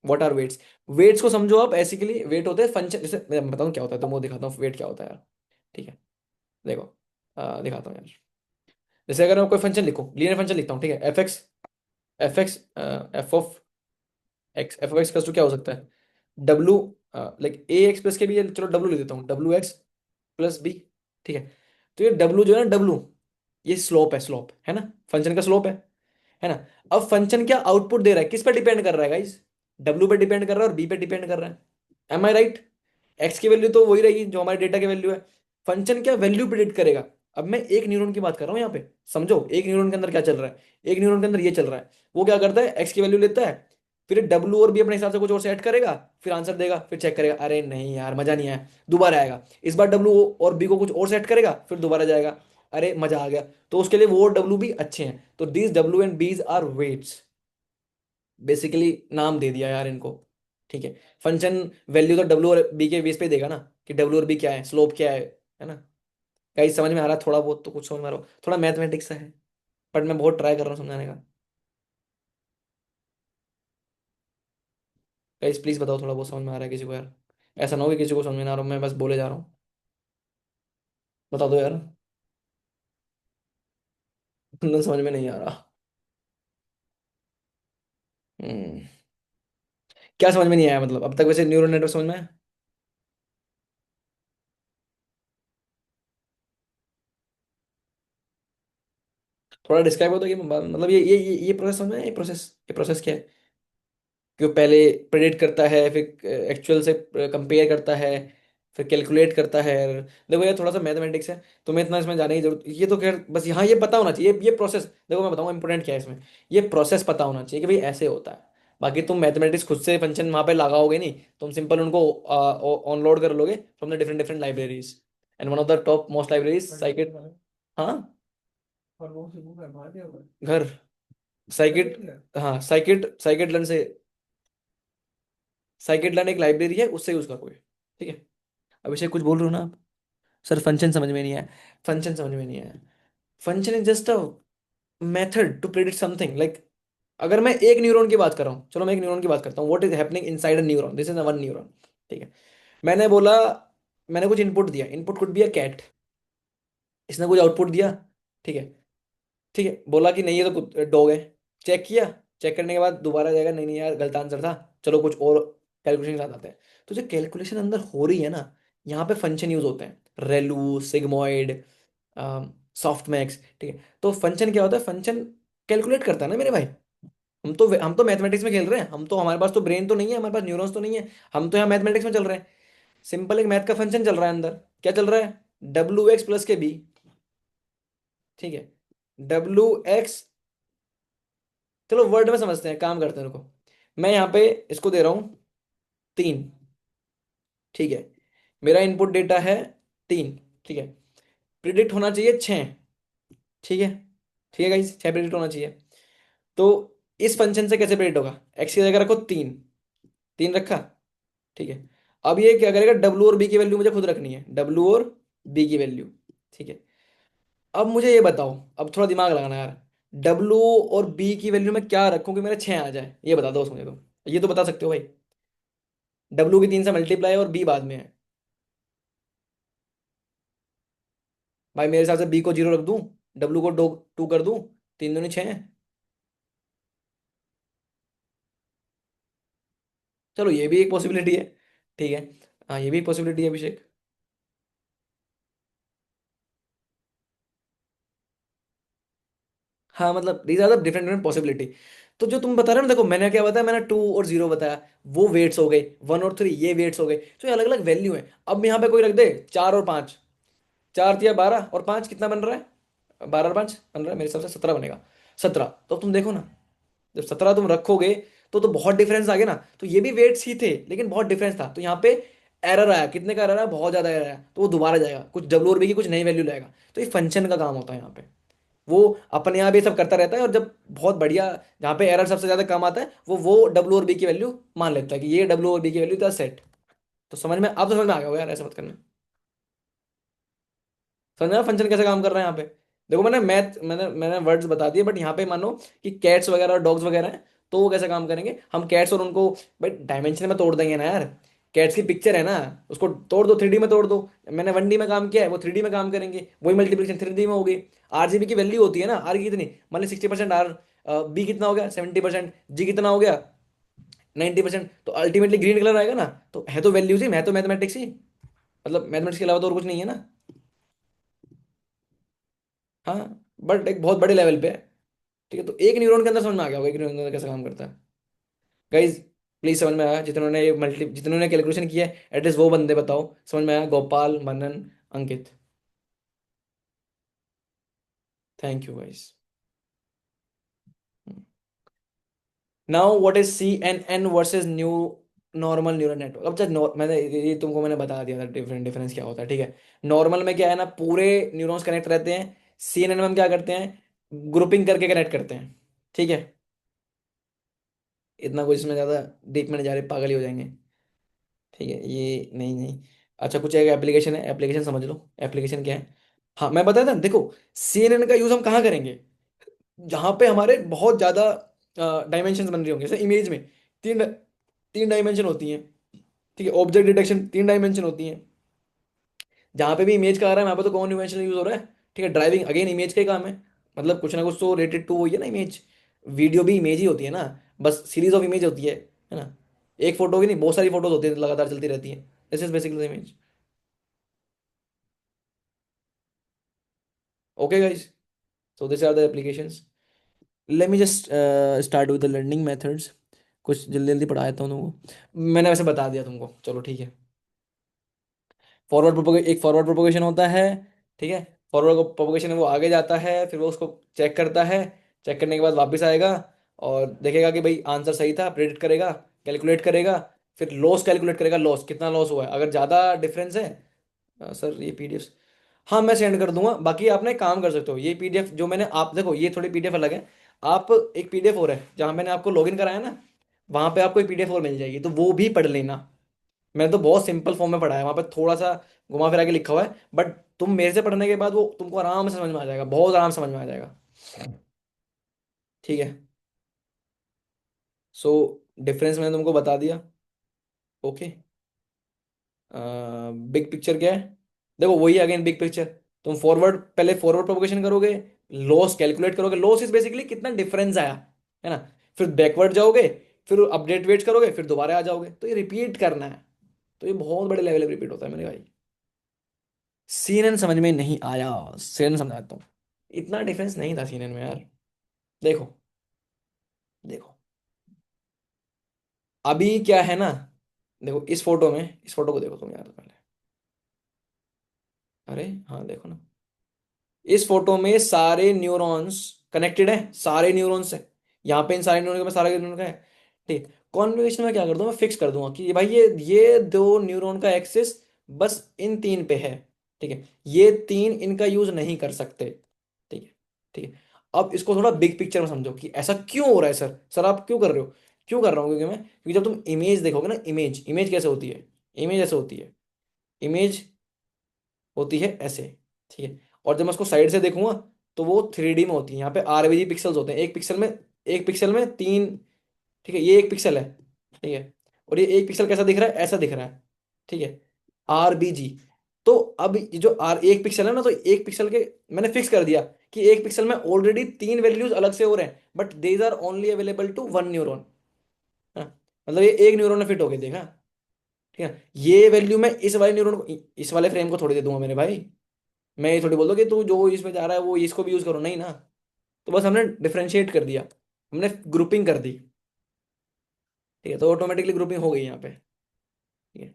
What are weights? Weights को समझो आप ऐसे के लिए, वेट होते हैं फंक्शन, जैसे मैं बताऊं क्या होता है, तो मैं दिखाता हूँ वेट क्या होता है यार। ठीक है, देखो दिखाता हूँ यार। जैसे अगर मैं कोई फंक्शन लिखूं, लीनियर फंक्शन लिखता हूँ, ठीक है, F x F of x का क्या हो सकता है, W, like a x plus के भी, चलो डब्लू लिख देता हूँ, डब्लू एक्स प्लस बी। ठीक है। तो ये डब्लू जो है ना, डब्लू, ये स्लोप है, स्लोप है ना, फंक्शन का स्लोप है ना। अब फंक्शन क्या आउटपुट दे रहा है, किस पर डिपेंड कर रहा है गाइस? डब्लू पे डिपेंड कर रहा है और बी पे डिपेंड कर रहा है। एम आई राइट? एक्स की वैल्यू तो वही रहेगी जो हमारे डेटा की वैल्यू है। फंक्शन क्या वैल्यू प्रिडिक्ट करेगा। अब मैं एक न्यूरॉन की बात कर रहा हूँ यहाँ पे, समझो एक न्यूरॉन के अंदर क्या चल रहा है। एक न्यूरॉन के अंदर ये चल रहा है, वो क्या करता है, एक्स की वैल्यू लेता है, फिर डब्लू और बी अपने हिसाब से कुछ और सेट करेगा, फिर आंसर देगा, फिर चेक करेगा, अरे नहीं यार मजा नहीं आया, दोबारा आएगा। इस बार डब्लू और बी को कुछ और सेट करेगा, फिर दोबारा जाएगा, अरे मजा आ गया। तो उसके लिए वो और डब्लू भी अच्छे हैं, तो these W and bees are weights. Basically नाम दे दिया यार इनको। ठीक है। फंक्शन वैल्यू तो डब्ल्यू और बी के बेस पे देगा ना, कि डब्ल्यू और बी क्या है, स्लोप क्या है ना। कहीं समझ में आ रहा है थोड़ा बहुत, तो कुछ समझ में आ रहा हो, थोड़ा मैथमेटिक्स है, बट मैं बहुत ट्राई कर रहा हूँ समझाने का। गाइस प्लीज बताओ थोड़ा बहुत समझ में आ रहा है किसी को यार। ऐसा ना हो कि किसी को समझ में ना आ रहा हो, मैं बस बोले जा रहा हूँ। बता दो यार। समझ में नहीं आ रहा। हम्म। क्या समझ में नहीं आया मतलब अब तक, वैसे न्यूरल नेटवर्क समझ में आया? थोड़ा डिस्क्राइब होता है कि मतलब ये प्रोसेस समझ में आया? ये प्रोसेस क्या है? कि वो पहले प्रेडिक्ट करता है, फिर एक्चुअल से कंपेयर करता है, फिर कैलकुलेट करता है। देखो ये थोड़ा सा मैथमेटिक्स है, तो मैं इतना इसमें जाने की जरूरत, ये तो खैर बस यहाँ ये पता होना चाहिए, ये प्रोसेस देखो मैं बताऊंगा इंपॉर्टेंट क्या है इसमें। ये प्रोसेस पता होना चाहिए कि भाई ऐसे होता है। बाकी तुम मैथमेटिक्स खुद से फंक्शन वहाँ पे लगाओगे नहीं, तुम सिंपल उनको ऑनलोड कर लोगे from the different different libraries. And one of the top most libraries scikit. हाँ, घर, साइकिट, हाँ साइकिट साइकिट लर्न से, साइकिट लर्न एक लाइब्रेरी है, उससे यूज करोगे। ठीक है। अभिषेक कुछ बोल रहे हो ना आप? सर फंक्शन समझ में नहीं आया। फंक्शन समझ में नहीं आया। Function is just a method to predict something, like अगर मैं एक न्यूरॉन की बात कर रहा हूँ, चलो मैं एक न्यूरॉन की बात करता हूँ, what is happening inside a neuron, this is a one neuron. ठीक है। मैंने बोला, मैंने कुछ इनपुट दिया, input could be a cat, इसने कुछ आउटपुट दिया। ठीक है। ठीक है, बोला कि नहीं ये तो डॉग है। चेक किया, चेक करने के बाद दोबारा जाएगा, नहीं नहीं यार गलत आंसर था, चलो कुछ और कैलकुलेशन के साथ आते हैं। तो जो कैलकुलेशन अंदर हो रही है ना, यहाँ पे फंक्शन यूज होते हैं, रेलू, सिग्मोइड, सॉफ्ट मैक्स। ठीक है। तो फंक्शन क्या होता है, फंक्शन कैलकुलेट करता है ना मेरे भाई। हम तो मैथमेटिक्स में खेल रहे हैं, हम तो, हमारे पास तो ब्रेन तो नहीं है, हमारे पास न्यूरॉन्स तो नहीं है, हम तो यहाँ मैथमेटिक्स में चल रहे हैं। सिंपल एक मैथ का फंक्शन चल रहा है अंदर, क्या चल रहा है, डब्ल्यू एक्स प्लस के बी। ठीक है। डब्ल्यू एक्स, चलो वर्ड में समझते हैं, काम करते हैं, रुको। मैं यहाँ पे इसको दे रहा हूँ 3। ठीक है। मेरा इनपुट डेटा है 3। ठीक है। प्रिडिक्ट होना चाहिए 6। ठीक है। ठीक है गाइस, 6 प्रिडिक्ट होना चाहिए। तो इस फंक्शन से कैसे प्रिडिक्ट होगा, एक्स की जगह रखो 3, 3 रखा। ठीक है। अब ये क्या करेगा, डब्ल्यू और बी की वैल्यू मुझे खुद रखनी है, डब्ल्यू और बी की वैल्यू। ठीक है। अब मुझे ये बताओ, अब थोड़ा दिमाग लगाना यार, डब्ल्यू और बी की वैल्यू में क्या रखूं कि मेरे 6 आ जाए, ये बता दो मुझे, तो ये तो बता सकते हो भाई। डब्ल्यू की 3 से मल्टीप्लाई और बी बाद में है। भाई मेरे हिसाब से बी को 0 रख दूं, डब्ल्यू को 2 कर दूं, 3 दूनी 6। चलो ये भी एक पॉसिबिलिटी है। ठीक है। हाँ ये भी एक पॉसिबिलिटी है अभिषेक। हाँ मतलब these are the different different possibility. तो जो तुम बता रहे हो ना, देखो मैंने क्या बताया, मैंने 2 और 0 बताया, वो वेट्स हो गए, 1 और 3 ये वेट्स हो गए, तो ये अलग अलग वैल्यू है। अब यहाँ पे कोई रख दे 4 और 5, 4 या 12 और 5 कितना बन रहा है? 12 और 5 बन रहा है मेरे हिसाब से 17 बनेगा। 17, तो तुम देखो ना, जब 17 तुम रखोगे तो बहुत डिफरेंस आ गया ना। तो ये भी वेट्स ही थे लेकिन बहुत डिफरेंस था, तो यहाँ पे एरर आया, कितने का एरर आया? बहुत ज्यादा एरर आया, तो वो दोबारा जाएगा, कुछ डब्ल्यू और बी की कुछ नई वैल्यू लाएगा। तो ये फंक्शन का काम होता है यहाँ पे, वो अपने आप ये सब करता रहता है, और जब बहुत बढ़िया, जहाँ पे एरर सबसे ज्यादा कम आता है, वो डब्ल्यू और बी की वैल्यू मान लेता है कि ये डब्ल्यू और बी की वैल्यू था सेट। तो समझ में, अब तो समझ में आ गया होगा यार, ऐसा मत करना। समझा फंक्शन कैसे काम कर रहा है यहाँ पे? देखो मैंने वर्ड्स बता दिए, बट यहाँ पे मानो कि कैट्स वगैरह और डॉग्स वगैरह हैं, तो वो कैसे काम करेंगे? हम कैट्स और उनको भाई डायमेंशन में तोड़ देंगे ना यार। कैट्स की पिक्चर है ना, उसको तोड़ दो, 3D में तोड़ दो। मैंने 1D में काम किया है, वो 3D में काम करेंगे, वही मल्टीप्लिकेशन 3D में होगी। RGB की वैल्यू होती है ना, आर की कितनी, मान ली 60%, आर बी कितना हो गया 70%, जी कितना हो गया 90%, तो अल्टीमेटली ग्रीन कलर आएगा ना। तो है तो वैल्यूज ही, मैं तो मैथमेटिक्स ही, मतलब मैथमेटिक्स के अलावा तो और कुछ नहीं है ना। हाँ, बट एक बहुत बड़े लेवल पे है। ठीक है, तो एक न्यूरॉन के अंदर समझ में आ गया होगा एक न्यूरॉन के अंदर कैसे काम करता है। गाइज प्लीज समझ में आया? जितनों ने कैलकुलेशन किया है एटलीस्ट वो बंदे बताओ समझ में आया? Gopal, Manan, Ankit. Thank you guys. Now what is CNN versus new normal neural network? अब जब मैंने तुमको मैंने बता दिया था डिफरेंट डिफरेंस क्या होता है। ठीक है, नॉर्मल में क्या है ना, पूरे न्यूरॉन्स कनेक्ट रहते हैं। CNN में हम क्या करते हैं, ग्रुपिंग करके कनेक्ट करते हैं। ठीक है, इतना कुछ इसमें ज्यादा डीप में नहीं जा रहे, पागल ही हो जाएंगे। ठीक है, ये नहीं नहीं। अच्छा, कुछ एक एप्लीकेशन है, एप्लीकेशन समझ लो। एप्लीकेशन क्या है? हाँ मैं बताया था, देखो CNN का यूज हम कहाँ करेंगे? जहाँ पे हमारे बहुत ज्यादा डायमेंशन बन रही होंगे, जैसे इमेज में तीन तीन डायमेंशन होती हैं। ठीक है, ऑब्जेक्ट डिटेक्शन 3 डायमेंशन होती हैं। जहाँ पे भी इमेज का आ रहा है वहाँ पे तो कौन डिमेंशन यूज हो रहा है? ठीक है, ड्राइविंग अगेन इमेज का ही काम है, मतलब कुछ ना कुछ तो रिलेटेड टू वही है ना इमेज। वीडियो भी इमेज ही होती है ना, बस सीरीज ऑफ इमेज होती है ना। एक फोटो की नहीं, बहुत सारी फोटोज होती है, लगातार चलती रहती है। This is basically the image. Okay guys, so this are the applications. Let me just start with the learning methods. कुछ जल्दी जल्दी पढ़ा देता हूँ तुमको, मैंने वैसे बता दिया तुमको, चलो ठीक है। एक फॉरवर्ड प्रोपोगेशन होता है। ठीक है, फॉरवर्ड प्रोपोगेशन है वो आगे जाता है, फिर वो उसको चेक करता है, चेक करने के बाद वापस आएगा और देखेगा कि भाई आंसर सही था, प्रेडिक्ट करेगा, कैलकुलेट करेगा, फिर लॉस कैलकुलेट करेगा, लॉस कितना लॉस हुआ है, अगर ज़्यादा डिफरेंस है। सर ये पीडीएफ, हाँ मैं सेंड कर दूंगा, बाकी आपने काम कर सकते हो, ये पीडीएफ जो मैंने, आप देखो ये थोड़ी पीडीएफ अलग है। आप एक पीडीएफ और है जहाँ मैंने आपको लॉगिन कराया ना, वहाँ पे आपको एक पीडीएफ और मिल जाएगी, तो वो भी पढ़ लेना। मैंने तो बहुत सिंपल फॉर्म में पढ़ा है, वहाँ पे थोड़ा सा घुमा फिरा के लिखा हुआ है, बट तुम मेरे से पढ़ने के बाद वो तुमको आराम से समझ में आ जाएगा, बहुत आराम से समझ में आ जाएगा। ठीक है, सो डिफरेंस मैंने तुमको बता दिया। ओके, बिग पिक्चर क्या है? देखो वही अगेन बिग पिक्चर, तुम पहले फॉरवर्ड प्रोपोगेशन करोगे, लॉस कैलकुलेट करोगे, लॉस इज बेसिकली कितना डिफरेंस आया, है ना। फिर बैकवर्ड जाओगे, फिर अपडेट वेट करोगे, फिर दोबारा आ जाओगे, तो ये रिपीट करना है। तो ये बहुत बड़े लेवल पे रिपीट होता है मेरे भाई। CNN समझ में नहीं आया? CNN समझाता हूँ, इतना डिफरेंस नहीं था CNN में यार। देखो, देखो अभी क्या है ना, देखो इस फोटो में, इस फोटो को देखो तुम यार पहले। अरे हाँ देखो ना, इस फोटो में सारे न्यूरॉन्स कनेक्टेड है, सारे न्यूरॉन्स है। यहाँ पे इन सारे न्यूरॉन में सारे न्यूरॉन का है। ठीक, कॉन्वोल्यूशन में क्या कर दूं, मैं फिक्स कर दूंगा कि भाई ये दो न्यूरॉन का एक्सिस बस इन तीन पे है। ठीक है, ये तीन इनका यूज नहीं कर सकते। ठीक है, ठीक है। अब इसको थोड़ा बिग पिक्चर में समझो कि ऐसा क्यों हो रहा है सर, सर आप क्यों कर रहे हो? क्यों कर रहा हूँ, क्योंकि जब तुम इमेज देखोगे ना, इमेज इमेज कैसे होती है? इमेज ऐसे होती है, इमेज होती है ऐसे। ठीक है, और जब मैं उसको साइड से देखूंगा तो वो 3D में होती है, यहाँ पे RBG पिक्सल्स होते हैं, एक पिक्सल में 3। ठीक है, ये एक पिक्सल है। ठीक है, और ये एक पिक्सल कैसा दिख रहा है, ऐसा दिख रहा है। ठीक है, RBG, तो अब ये जो आर एक पिक्सल है ना, तो एक पिक्सल के मैंने फिक्स कर दिया कि एक पिक्सल में ऑलरेडी तीन वैल्यूज अलग से हो रहे हैं, but these are only available to one neuron. मतलब ये एक न्यूरॉन में फिट हो गई, देखा। ठीक है, ये वैल्यू मैं इस वाले न्यूरॉन को, इस वाले फ्रेम को थोड़ी दे दूंगा मेरे भाई। मैं ये थोड़ी बोल दूं कि तू जो इसमें जा रहा है वो इसको भी यूज करो, नहीं ना। तो बस हमने डिफरेंशिएट कर दिया, हमने ग्रुपिंग कर दी। ठीक है, तो ऑटोमेटिकली ग्रुपिंग हो गई यहाँ पे। ठीक है,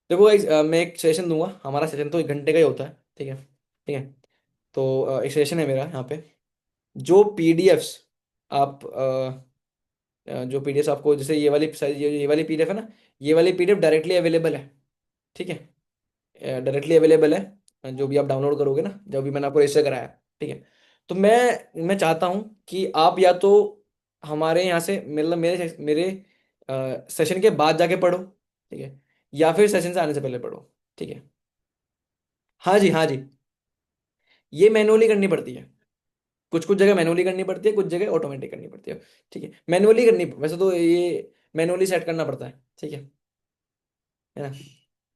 देखो guys, मैं एक सेशन दूंगा, हमारा सेशन तो 1 घंटे का ही होता है। ठीक है, ठीक है। तो एक सेशन है मेरा यहाँ पे। जो पीडीएफ्स आप जो पीडीएफ आपको, जैसे ये वाली ये वाली पीडीएफ है ना, ये वाली पीडीएफ डायरेक्टली अवेलेबल है। ठीक है, डायरेक्टली अवेलेबल है, जो भी आप डाउनलोड करोगे ना, जब भी मैंने आपको रजिस्टर कराया। ठीक है, तो मैं चाहता हूँ कि आप या तो हमारे यहाँ से, मतलब मेरे मेरे सेशन के बाद जाके पढ़ो। ठीक है, या फिर सेशन से आने से पहले पढ़ो। ठीक है। हाँ जी, हाँ जी। ये मैनुअली करनी पड़ती है, कुछ कुछ जगह मैनुअली करनी पड़ती है, कुछ जगह ऑटोमेटिक करनी पड़ती है। ठीक है, मैनुअली करनी, वैसे तो ये मैनुअली सेट करना पड़ता है। ठीक है ना।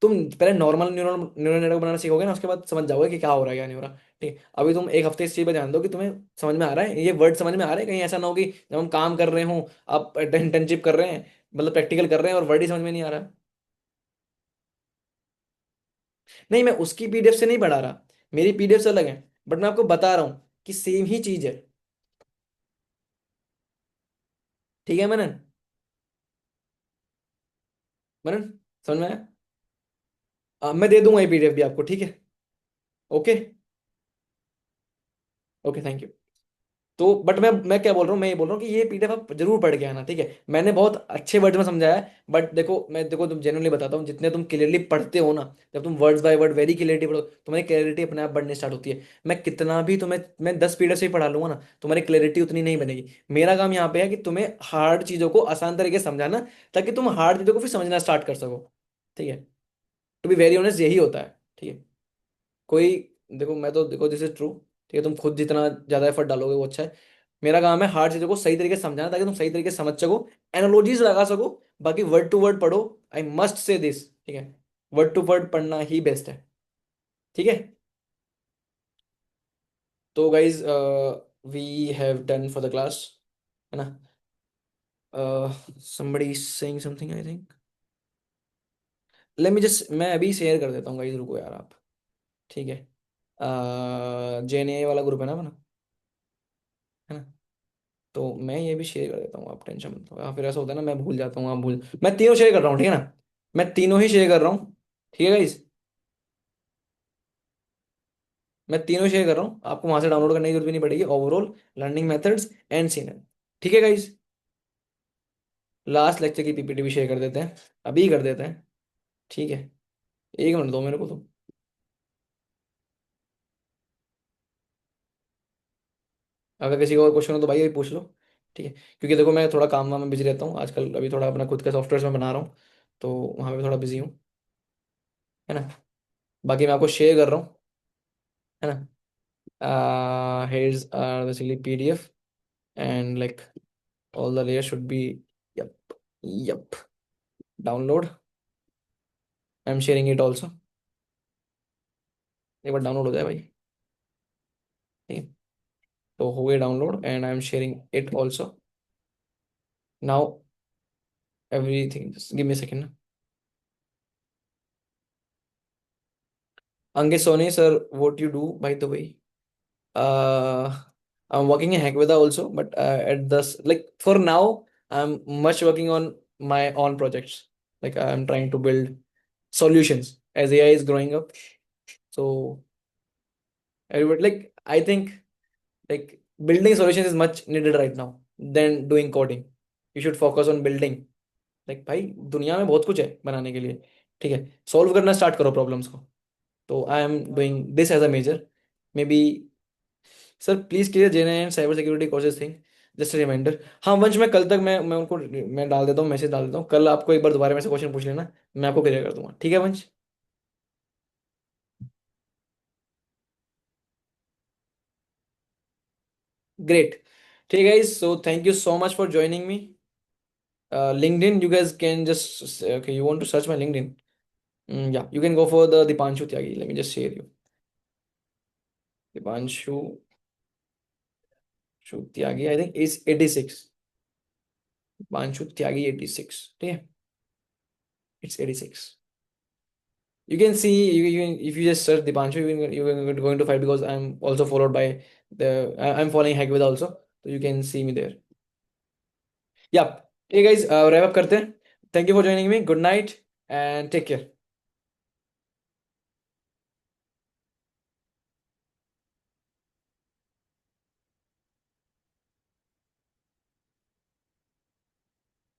तुम पहले नॉर्मल न्यूरल न्यूरल नेटवर्क बनाना सीखोगे ना, उसके बाद समझ जाओगे कि क्या हो रहा है क्या नहीं हो रहा। ठीक है, अभी तुम एक हफ्ते इस चीज पर ध्यान दो कि तुम्हें समझ में आ रहा है, ये वर्ड समझ में आ रहे हैं, कहीं ऐसा ना हो कि जब हम काम कर रहे हो, आप इंटर्नशिप कर रहे हैं, मतलब प्रैक्टिकल कर रहे हैं और वर्ड ही समझ में नहीं आ रहा। नहीं, मैं उसकी पीडीएफ से नहीं पढ़ा रहा, मेरी पीडीएफ से अलग है, बट मैं आपको बता रहा हूँ कि सेम ही चीज है। ठीक है मनन, मनन, समझ में आया। मैं दे दूंगा ये पीडीएफ भी आपको, ठीक है। Okay, okay, thank you. तो बट मैं क्या बोल रहा हूँ, मैं ये बोल रहा हूँ कि ये पीडीएफ आप जरूर पढ़ के आना। ठीक है, मैंने बहुत अच्छे वर्ड्स में समझाया है, बट देखो मैं, देखो तुम जेन्युइनली बताता हूँ, जितने तुम क्लियरली पढ़ते हो ना, जब तुम words by word very clearly पढ़ो, तुम्हारी क्लैरिटी अपने आप बढ़ने स्टार्ट होती है। मैं कितना भी तुम्हें, मैं 10 पीडीएफ से ही पढ़ा लूंगा ना, तुम्हारी क्लैरिटी उतनी नहीं बनेगी। मेरा काम यहाँ पे है कि तुम्हें हार्ड चीजों को आसान तरीके से समझाना, ताकि तुम हार्ड चीजों को फिर समझना स्टार्ट कर सको। ठीक है, टू बी वेरी ऑनेस्ट यही होता है। ठीक है, कोई, देखो मैं तो, देखो दिस इज ट्रू। ठीक है, तुम खुद जितना ज्यादा एफर्ट डालोगे वो अच्छा है। मेरा काम है हार्ड चीजों को सही तरीके से समझाना, ताकि तुम सही तरीके से समझ सको, एनालॉजीज लगा सको। बाकी वर्ड टू वर्ड पढ़ो, आई मस्ट से दिस। ठीक है, वर्ड टू वर्ड पढ़ना ही बेस्ट है। ठीक है, तो guys we have done for the class, है ना। somebody is saying something I think, let me just, मैं अभी शेयर कर देता हूँ गाइज, रुको यार आप। ठीक है, जेएनए वाला ग्रुप है ना अपना, है ना। तो मैं ये भी शेयर कर देता हूँ, आप टेंशन मत लो। फिर ऐसा होता है ना, मैं भूल जाता हूँ, आप भूल, मैं तीनों शेयर कर रहा हूँ, ठीक है ना। मैं तीनों ही शेयर कर रहा हूँ। ठीक है गाइस, मैं तीनों शेयर कर रहा हूँ, आपको वहां से डाउनलोड करने की जरूरत भी नहीं पड़ेगी, overall learning methods and seinen. ठीक है गाइस, लास्ट लेक्चर की पीपीटी भी शेयर कर देते हैं, अभी कर देते हैं। ठीक है, 1 मिनट दो मेरे को तो। अगर किसी को और क्वेश्चन हो तो भाई अभी पूछ लो। ठीक है, क्योंकि देखो मैं थोड़ा काम वाम में बिजी रहता हूँ आजकल, अभी थोड़ा अपना खुद का सॉफ्टवेयर में बना रहा हूँ, तो वहाँ पे थोड़ा बिजी हूँ, है ना। बाकी मैं आपको शेयर कर रहा हूँ, है ना। Here's basically PDF, and like all the layers should be, yep, yep. Download. I'm sharing it also. एक बार डाउनलोड हो जाए भाई। ठीक है, तो हो गया download, and I am sharing it also now. Everything, just give me second. Ankit Soni sir, what you do by the way? I'm working in Hackveda also, but at this, like for now, I'm much working on my own projects. Like I'm trying to build solutions as AI is growing up. So everybody, like I think, like building solutions is much needed right now than doing coding. You should focus on building. Like भाई, दुनिया में बहुत कुछ है बनाने के लिए। ठीक है, सॉल्व करना स्टार्ट करो प्रॉब्लम्स को। तो I am doing this as a major, may be. Sir please clear gen and cyber security courses thing, just reminder. हाँ वंश, मैं कल तक मैं उनको, मैं डाल देता हूँ, मैसेज डाल देता हूँ, कल आपको एक बार दोबारा मेरे से क्वेश्चन पूछ लेना, मैं आपको क्लियर कर दूंगा। ठीक है वंश। ग्रेट। ठीक है, so thank you so much for joining me. LinkedIn, you guys can just okay, you want to search my LinkedIn? Yeah, you can go for the Dipanshu Tyagi. Let me just share you. Dipanshu Tyagi, I think is 86. Dipanshu Tyagi 86. ठीक है, it's 86. You can see, if you just search Dipanshu, you're going to find, because I'm also followed by I'm following Hagwed also, so you can see me there. Yeah. Hey guys, wrap up करते हैं. Thank you for joining me. Good night and take care.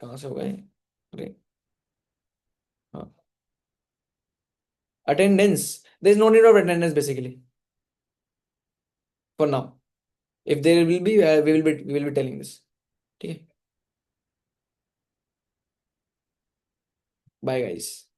कहाँ से हो गए? अरे हाँ, attendance. There is no need of attendance basically for now. If there will be, we will be telling this. ठीक है. Bye guys.